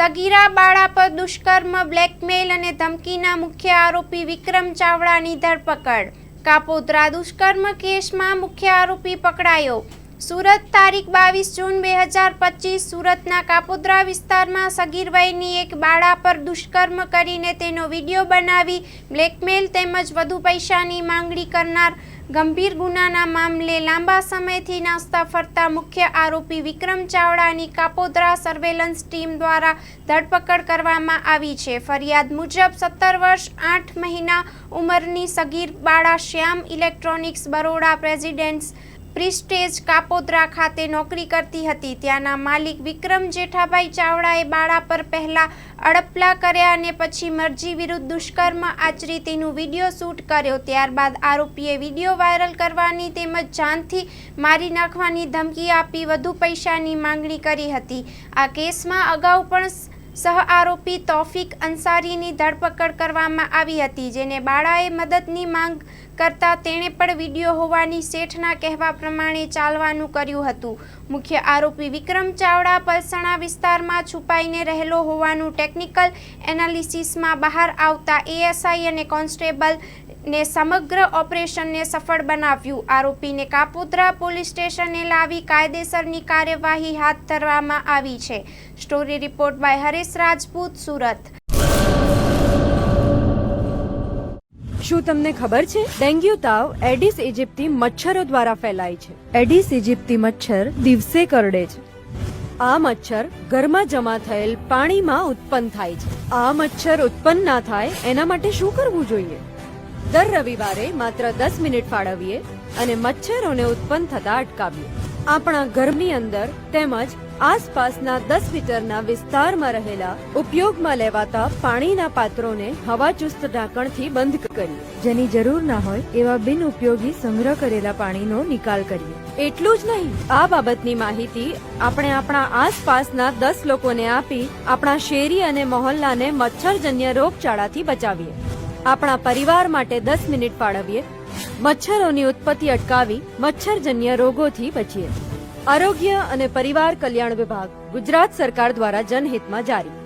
સગીરા બાળા પર દુષ્કર્મ, બ્લેકમેલ અને ધમકીના મુખ્ય આરોપી વિક્રમ ચાવડાની ધરપકડ। કાપોદ્રા દુષ્કર્મ કેસમાં મુખ્ય આરોપી પકડાયો। સુરત તારીખ 22 જૂન 2025 સુરતના કાપોદ્રા વિસ્તારમાં સગીર વયની એક બાળા પર દુષ્કર્મ કરીને તેનો વિડીયો બનાવી બ્લેકમેલ તેમજ વધુ પૈસાની માંગણી કરનાર ગંભીર ગુનાના મામલે લાંબા સમયથી નાસ્તા ફરતા મુખ્ય આરોપી વિક્રમ ચાવડાની કાપોદ્રા સર્વેલન્સ ટીમ દ્વારા ધરપકડ કરવામાં આવી છે। ફરિયાદ મુજબ 17 વર્ષ 8 મહિના ઉંમરની સગીર બાળા શ્યામ electronics Baroda presidents Prestige Kapodra ખાતે નોકરી કરતી હતી। ત્યાંના માલિક વિક્રમ જેઠાભાઈ ચાવડાએ બાળા પર પહેલા અડપલા કર્યા અને પછી મરજી વિરુદ્ધ દુષ્કર્મ આચરી તેનું વિડીયો શૂટ કર્યો। ત્યારબાદ આરોપીએ વિડીયો વાયરલ કરવાની તેમજ જાનથી મારી નાખવાની ધમકી આપી વધુ પૈસાની માંગણી કરી હતી। આ કેસમાં અગાઉ પણ સહ આરોપી તૌફિક અંસારીની ધરપકડ કરવામાં આવી હતી, જેને બાળાએ મદદની માંગ કરતા તેણે પણ વિડીયો હોવાની શેઠના કહેવા પ્રમાણે ચાલવાનું કર્યું હતું। મુખ્ય આરોપી વિક્રમ ચાવડા પલસાણા વિસ્તારમાં છુપાઈને રહેલો હોવાનું ટેકનિકલ એનાલિસિસમાં બહાર આવતા એએસઆઈ અને કોન્સ્ટેબલ ને સમગ્ર ઓપરેશનને સફળ બનાવ્યું। આરોપીને કાપોદ્રા પોલીસ સ્ટેશને લાવી કાયદેસરની કાર્યવાહી હાથ ધરવામાં આવી છે। Story report by Haresh Rajput, Surat. શું તમને ખબર છે ડેન્ગ્યુ તાવ એડિસ ઇજિપ્તી મચ્છરો દ્વારા ફેલાય છે। એડિસ ઇજિપ્તી મચ્છર દિવસે કરડે છે। આ મચ્છર ઘરમાં જમા થયેલ પાણીમાં ઉત્પન્ન થાય છે। આ મચ્છર ઉત્પન્ન ના થાય એના માટે શું કરવું જોઈએ? દર રવિવારે માત્ર 10 મિનિટ ફાળવીએ અને મચ્છરોને ઉત્પન્ન થતા અટકાવીએ। આપણા ઘરની અંદર તેમજ આસપાસના 10 મીટરના વિસ્તારમાં રહેલા ઉપયોગમાં લેવાતા પાણીના પાત્રોને હવાચુસ્ત ઢાંકણથી બંધ કરીએ। જેની જરૂર ના હોય એવા બિન ઉપયોગી સંગ્રહ કરેલા પાણીનો નિકાલ કરીએ। એટલું જ નહીં, આ બાબતની માહિતી આપણે આપણા આસપાસના 10 લોકોને આપી આપણા શેરી અને મહોલ્લાને મચ્છરજન્ય રોગચાળાથી બચાવીએ। આપણા પરિવાર માટે 10 મિનિટ ફાળવીએ, મચ્છરોની ઉત્પત્તિ અટકાવી મચ્છરજન્ય રોગોથી બચીએ। આરોગ્ય અને પરિવાર કલ્યાણ વિભાગ, ગુજરાત સરકાર દ્વારા જનહિતમાં જારી।